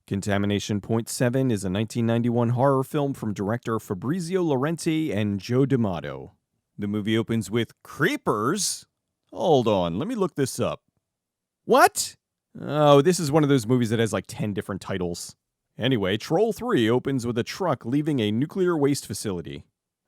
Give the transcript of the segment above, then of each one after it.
Contamination Point 7 is a 1991 horror film from director Fabrizio Laurenti and Joe D'Amato. The movie opens with creepers? Hold on, let me look this up. What? Oh, this is one of those movies that has like 10 different titles. Anyway, Troll 3 opens with a truck leaving a nuclear waste facility.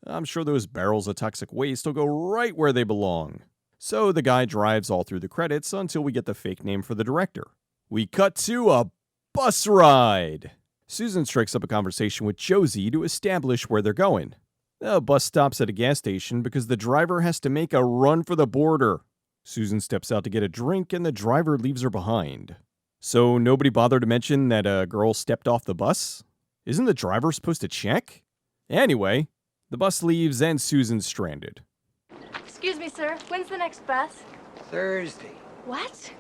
I'm sure those barrels of toxic waste will go right where they belong. So the guy drives all through the credits until we get the fake name for the director. We cut to a bus ride! Susan strikes up a conversation with Josie to establish where they're going. The bus stops at a gas station because the driver has to make a run for the border. Susan steps out to get a drink and the driver leaves her behind. So nobody bothered to mention that a girl stepped off the bus? Isn't the driver supposed to check? Anyway, the bus leaves and Susan's stranded. Excuse me, sir. When's the next bus? Thursday. What?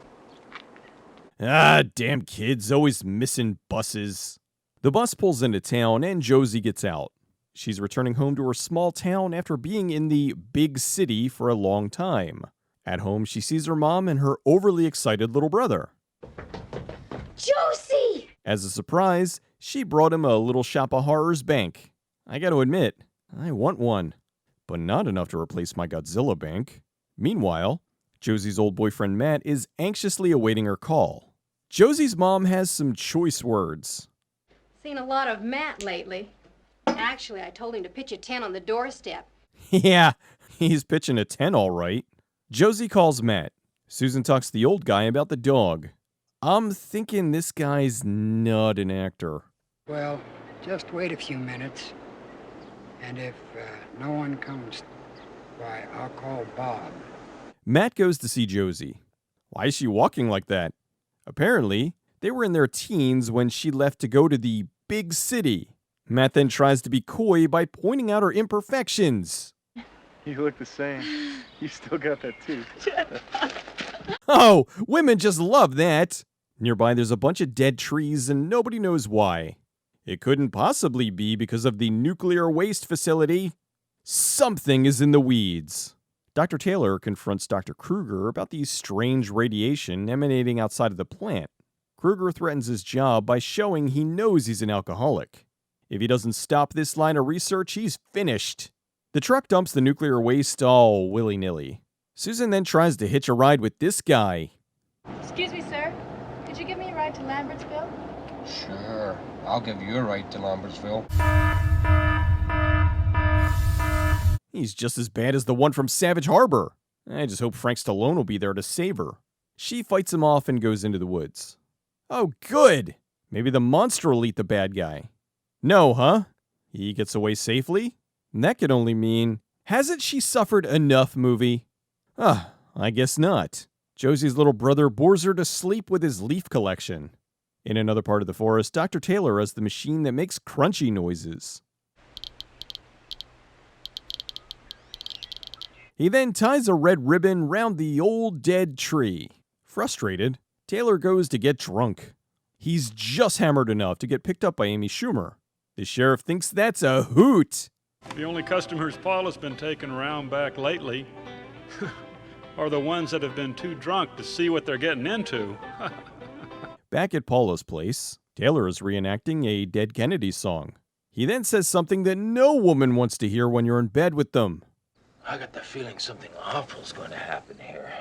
Ah, damn kids, always missing buses. The bus pulls into town and Josie gets out. She's returning home to her small town after being in the big city for a long time. At home, she sees her mom and her overly excited little brother. Josie! As a surprise, she brought him a little shop of horrors bank. I gotta admit, I want one, but not enough to replace my Godzilla bank. Meanwhile, Josie's old boyfriend Matt is anxiously awaiting her call. Josie's mom has some choice words. Seen a lot of Matt lately. Actually, I told him to pitch a 10 on the doorstep. Yeah, he's pitching a 10 all right. Josie calls Matt. Susan talks to the old guy about the dog. I'm thinking this guy's not an actor. Well, just wait a few minutes. And if no one comes, why, I'll call Bob. Matt goes to see Josie. Why is she walking like that? Apparently, they were in their teens when she left to go to the big city. Matt then tries to be coy by pointing out her imperfections. You look the same. You still got that tooth. Oh, women just love that. Nearby, there's a bunch of dead trees and nobody knows why. It couldn't possibly be because of the nuclear waste facility. Something is in the weeds. Dr. Taylor confronts Dr. Kruger about the strange radiation emanating outside of the plant. Kruger threatens his job by showing he knows he's an alcoholic. If he doesn't stop this line of research, he's finished. The truck dumps the nuclear waste all willy-nilly. Susan then tries to hitch a ride with this guy. Excuse me, sir. Could you give me a ride to Lambertsville? Sure. I'll give you a ride to Lambertsville. He's just as bad as the one from Savage Harbor. I just hope Frank Stallone will be there to save her. She fights him off and goes into the woods. Oh, good! Maybe the monster will eat the bad guy. No, huh? He gets away safely? And that could only mean, hasn't she suffered enough, movie? I guess not. Josie's little brother bores her to sleep with his leaf collection. In another part of the forest, Dr. Taylor has the machine that makes crunchy noises. He then ties a red ribbon round the old dead tree. Frustrated, Taylor goes to get drunk. He's just hammered enough to get picked up by Amy Schumer. The sheriff thinks that's a hoot. The only customers Paula's been taking around back lately are the ones that have been too drunk to see what they're getting into. Back at Paula's place, Taylor is reenacting a Dead Kennedy song. He then says something that no woman wants to hear when you're in bed with them. I got the feeling something awful's going to happen here.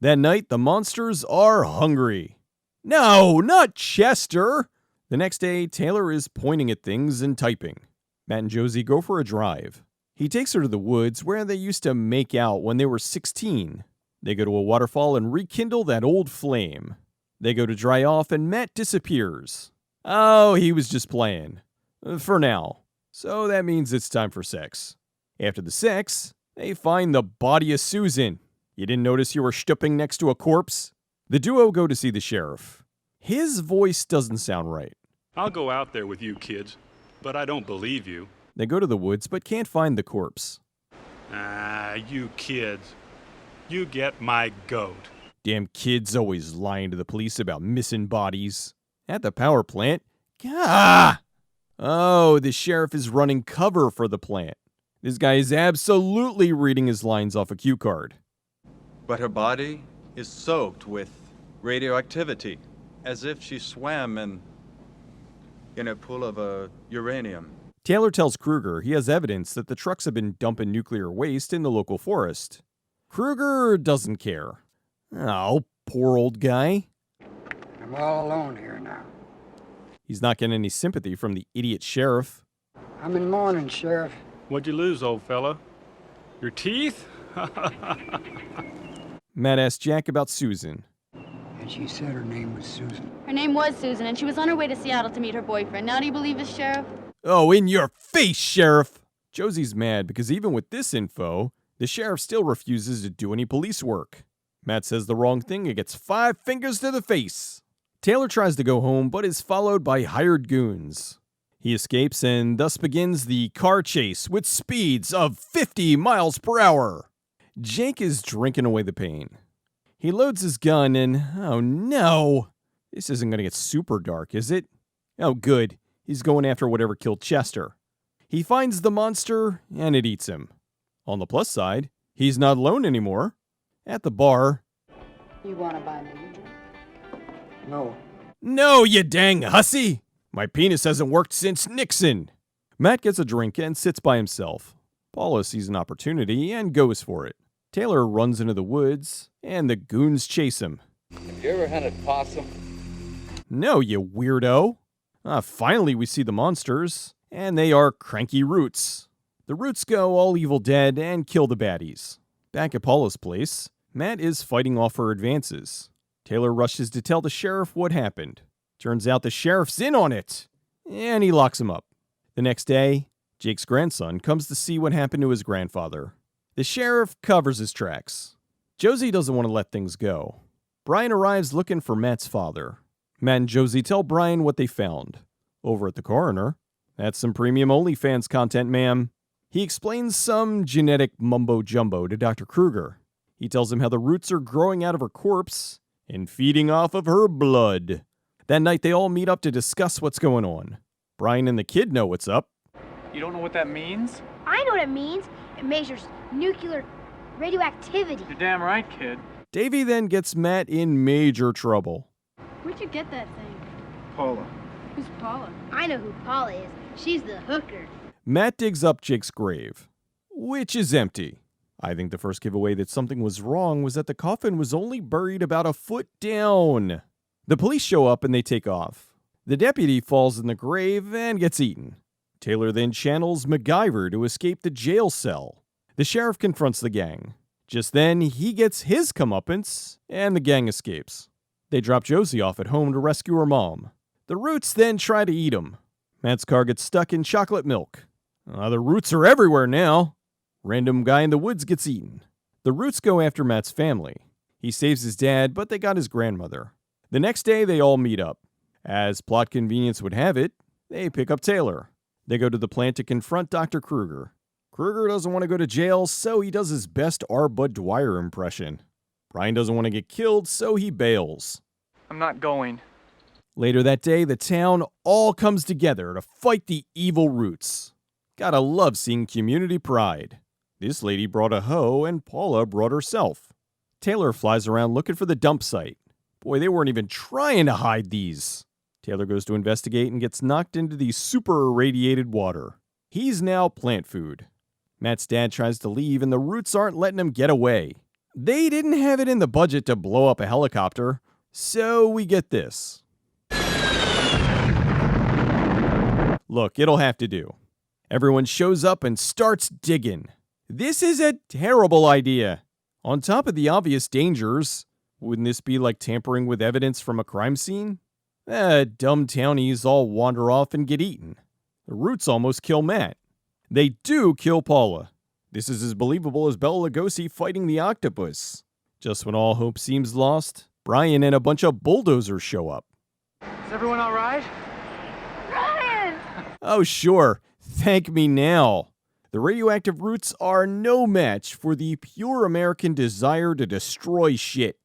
That night, the monsters are hungry. No, not Chester! The next day, Taylor is pointing at things and typing. Matt and Josie go for a drive. He takes her to the woods where they used to make out when they were 16. They go to a waterfall and rekindle that old flame. They go to dry off and Matt disappears. Oh, he was just playing. For now. So that means it's time for sex. After the sex, they find the body of Susan. You didn't notice you were stooping next to a corpse? The duo go to see the sheriff. His voice doesn't sound right. I'll go out there with you kids, but I don't believe you. They go to the woods but can't find the corpse. You kids. You get my goat. Damn kids always lying to the police about missing bodies. At the power plant, gah! Oh, the sheriff is running cover for the plant. This guy is absolutely reading his lines off a cue card. But her body is soaked with radioactivity, as if she swam in in a pool of uranium. Taylor tells Kruger he has evidence that the trucks have been dumping nuclear waste in the local forest. Kruger doesn't care. Oh, poor old guy. I'm all alone here now. He's not getting any sympathy from the idiot sheriff. I'm in mourning, Sheriff. What'd you lose, old fella? Your teeth? Matt asks Jack about Susan. And she said her name was Susan. Her name was Susan, and she was on her way to Seattle to meet her boyfriend. Now do you believe this, Sheriff? Oh, in your face, Sheriff! Josie's mad because even with this info, the sheriff still refuses to do any police work. Matt says the wrong thing and gets 5 fingers to the face. Taylor tries to go home, but is followed by hired goons. He escapes and thus begins the car chase with speeds of 50 miles per hour. Jake is drinking away the pain. He loads his gun and, oh no! This isn't going to get super dark, is it? Oh good, he's going after whatever killed Chester. He finds the monster and it eats him. On the plus side, he's not alone anymore. At the bar, You want to buy me? No. no, you dang hussy! My penis hasn't worked since Nixon. Matt gets a drink and sits by himself. Paula sees an opportunity and goes for it. Taylor runs into the woods, and the goons chase him. Have you ever hunted possum? No, you weirdo. Finally, we see the monsters, and they are cranky roots. The roots go all Evil Dead and kill the baddies. Back at Paula's place, Matt is fighting off her advances. Taylor rushes to tell the sheriff what happened. Turns out the sheriff's in on it, and he locks him up. The next day, Jake's grandson comes to see what happened to his grandfather. The sheriff covers his tracks. Josie doesn't want to let things go. Brian arrives looking for Matt's father. Matt and Josie tell Brian what they found. Over at the coroner, that's some premium OnlyFans content, ma'am. He explains some genetic mumbo-jumbo to Dr. Kruger. He tells him how the roots are growing out of her corpse and feeding off of her blood. That night, they all meet up to discuss what's going on. Brian and the kid know what's up. You don't know what that means? I know what it means. It measures nuclear radioactivity. You're damn right, kid. Davey then gets Matt in major trouble. Where'd you get that thing? Paula. Who's Paula? I know who Paula is. She's the hooker. Matt digs up Jake's grave, which is empty. I think the first giveaway that something was wrong was that the coffin was only buried about a foot down. The police show up and they take off. The deputy falls in the grave and gets eaten. Taylor then channels MacGyver to escape the jail cell. The sheriff confronts the gang. Just then, he gets his comeuppance, and the gang escapes. They drop Josie off at home to rescue her mom. The roots then try to eat him. Matt's car gets stuck in chocolate milk. The roots are everywhere now. Random guy in the woods gets eaten. The roots go after Matt's family. He saves his dad, but they got his grandmother. The next day, they all meet up. As plot convenience would have it, they pick up Taylor. They go to the plant to confront Dr. Kruger. Kruger doesn't want to go to jail, so he does his best R. Bud Dwyer impression. Brian doesn't want to get killed, so he bails. I'm not going. Later that day, the town all comes together to fight the evil roots. Gotta love seeing community pride. This lady brought a hoe, and Paula brought herself. Taylor flies around looking for the dump site. Boy, they weren't even trying to hide these. Taylor goes to investigate and gets knocked into the super irradiated water. He's now plant food. Matt's dad tries to leave, and the roots aren't letting him get away. They didn't have it in the budget to blow up a helicopter, so we get this. Look, it'll have to do. Everyone shows up and starts digging. This is a terrible idea. On top of the obvious dangers, wouldn't this be like tampering with evidence from a crime scene? Dumb townies all wander off and get eaten. The roots almost kill Matt. They do kill Paula. This is as believable as Bela Lugosi fighting the octopus. Just when all hope seems lost, Brian and a bunch of bulldozers show up. Is everyone all right? Brian! Oh, sure. Thank me now. The radioactive roots are no match for the pure American desire to destroy shit.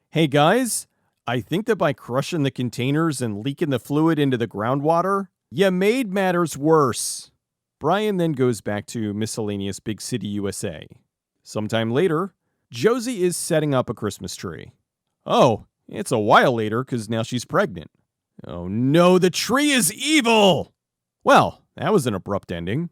Hey guys, I think that by crushing the containers and leaking the fluid into the groundwater, you made matters worse. Brian then goes back to miscellaneous Big City, USA. Sometime later, Josie is setting up a Christmas tree. Oh, it's a while later because now she's pregnant. Oh no, the tree is evil! Well, that was an abrupt ending.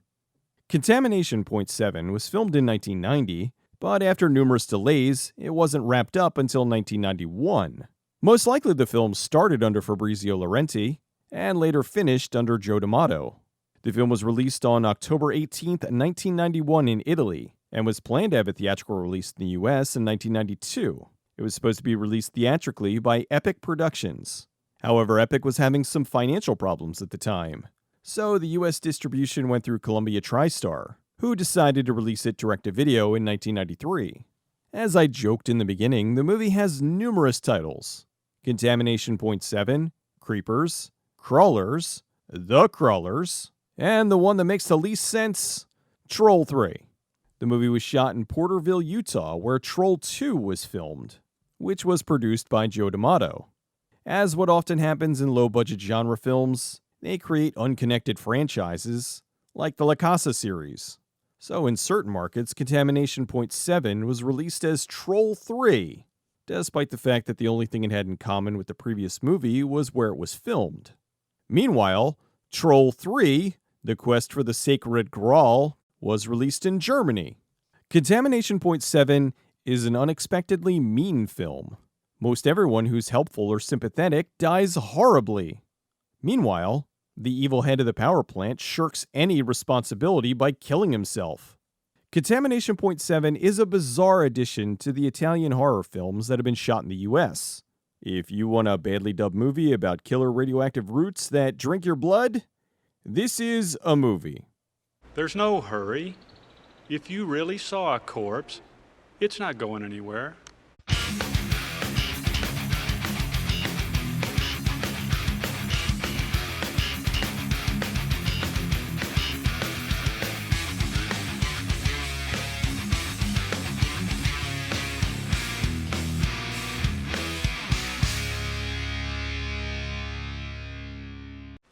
Contamination Point 7 was filmed in 1990, but after numerous delays, it wasn't wrapped up until 1991. Most likely the film started under Fabrizio Laurenti, and later finished under Joe D'Amato. The film was released on October 18, 1991 in Italy, and was planned to have a theatrical release in the US in 1992. It was supposed to be released theatrically by Epic Productions. However, Epic was having some financial problems at the time, so the US distribution went through Columbia TriStar, who decided to release it direct-to-video in 1993. As I joked in the beginning, the movie has numerous titles: Contamination Point 7, Creepers, Crawlers, The Crawlers, and the one that makes the least sense, Troll 3. The movie was shot in Porterville, Utah, where Troll 2 was filmed, which was produced by Joe D'Amato. As what often happens in low-budget genre films, they create unconnected franchises, like the La Casa series. So in certain markets, Contamination Point 7 was released as Troll 3, despite the fact that the only thing it had in common with the previous movie was where it was filmed. Meanwhile, Troll 3, The Quest for the Sacred Graal, was released in Germany. Contamination Point 7 is an unexpectedly mean film. Most everyone who's helpful or sympathetic dies horribly. Meanwhile, the evil head of the power plant shirks any responsibility by killing himself. Contamination Point 7 is a bizarre addition to the Italian horror films that have been shot in the US. If you want a badly dubbed movie about killer radioactive roots that drink your blood, this is a movie. There's no hurry. If you really saw a corpse, it's not going anywhere.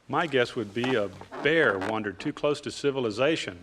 My guess would be a bear wandered too close to civilization